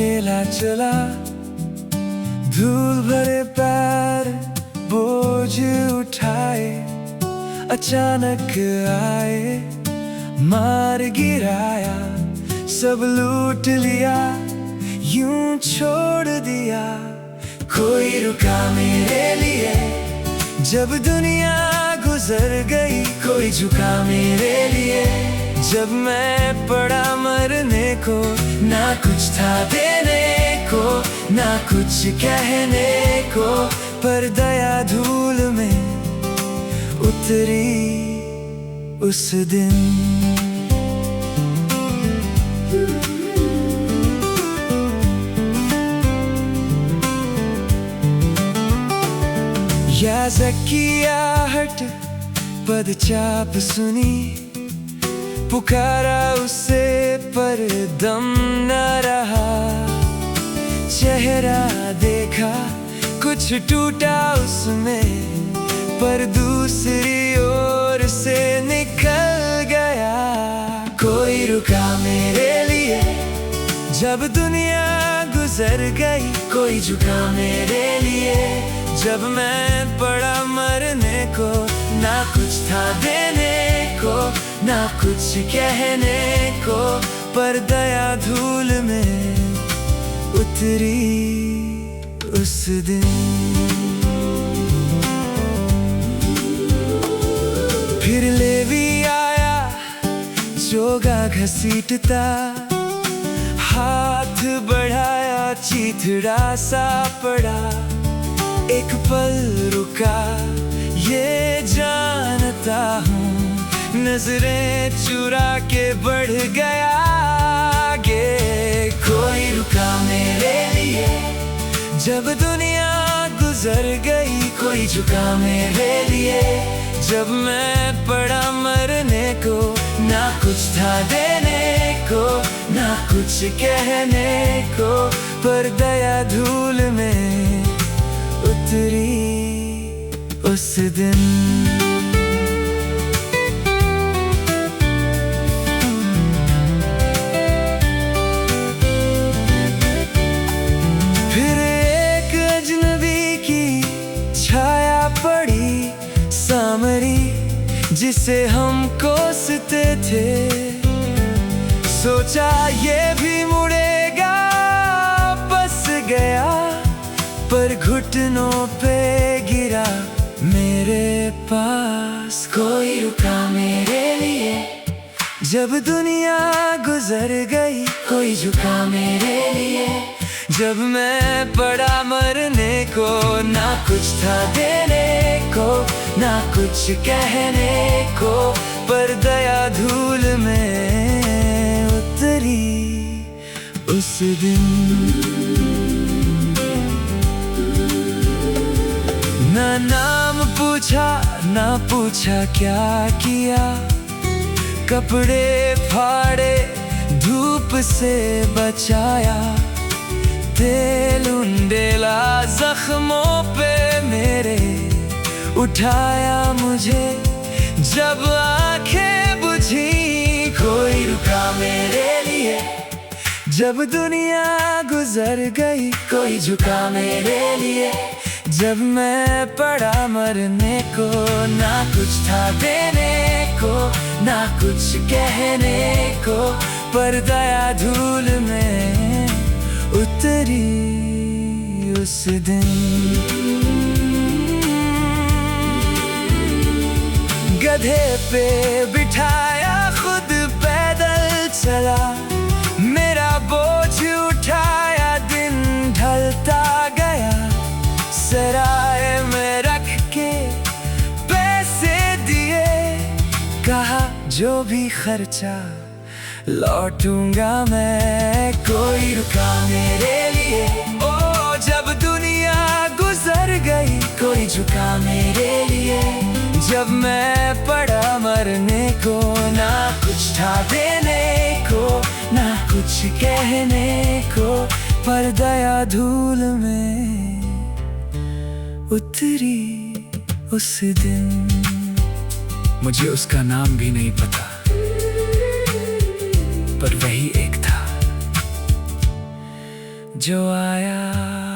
अकेला चला, धूल भरे पैर बोझ उठाए, अचानक आए मार गिराया, सब लूट लिया यूं छोड़ दिया। कोई रुका मेरे लिए जब दुनिया गुजर गई, कोई झुका मेरे लिए जब मैं पड़ा मरने को। ना कुछ था देने को, ना कुछ कहने को, पर दया धूल में उतरी उस दिन। या ज़कियाहट पदचाप सुनी, पुकारा उसे पर दम न रहा। चेहरा देखा कुछ टूटा उसमें, पर दूसरी ओर से निकल गया। कोई रुका मेरे लिए जब दुनिया गुजर गई, कोई झुका मेरे लिए जब मैं पड़ा मरने को। ना कुछ था देने को, ना कुछ कहने को, पर दया धूल में उतरी उस दिन। फिर लेवी आया चोगा घसीटता, हाथ बढ़ाया चीथड़ा सा पड़ा। एक पल रुका ये जानता हूँ, नजरें चुरा के बढ़ गया आगे। कोई रुका मेरे लिए जब दुनिया गुजर गई, कोई झुका मेरे लिए जब मैं पड़ा मरने को। ना कुछ था देने को, ना कुछ कहने को, पर दया धूल में उतरी उस दिन। फिर एक अजनबी की छाया पड़ी सामरी, जिसे हम कोसते थे। सोचा ये भी मुड़ेगा, बस गया पर घुटनों पे गिरा मेरे पास। कोई रुका मेरे लिए जब दुनिया गुजर गई, कोई झुका मेरे लिए जब मैं पड़ा मरने को। ना कुछ था देने को, ना कुछ कहने को, पर दया धूल में उतरी उस दिन। ना नाम पूछा, ना पूछा क्या किया, कपड़े फाड़े धूप से बचाया। तेल उंडेला जख्मों पे मेरे, उठाया मुझे जब आंखें बुझी। कोई रुका मेरे लिए जब दुनिया गुजर गई, कोई झुका मेरे लिए जब मैं पड़ा मरने को। ना कुछ था देने को, ना कुछ कहने को, पर दया धूल में उतरी उस दिन। गधे पे बिठाया खुद पैदल चला, मेरा बोझ उठाया दिन ढलता गया। सराय में रख के पैसे दिए, कहा जो भी खर्चा लौटूंगा मैं। कोई रुका मेरे लिए ओ जब दुनिया गुजर गई, कोई झुका मेरे लिए जब मैं पड़ा मरने को। ना कुछ था देने को, ना कुछ कहने को, पर दया धूल में उतरी उस दिन। मुझे उसका नाम भी नहीं पता, पर वही एक था जो आया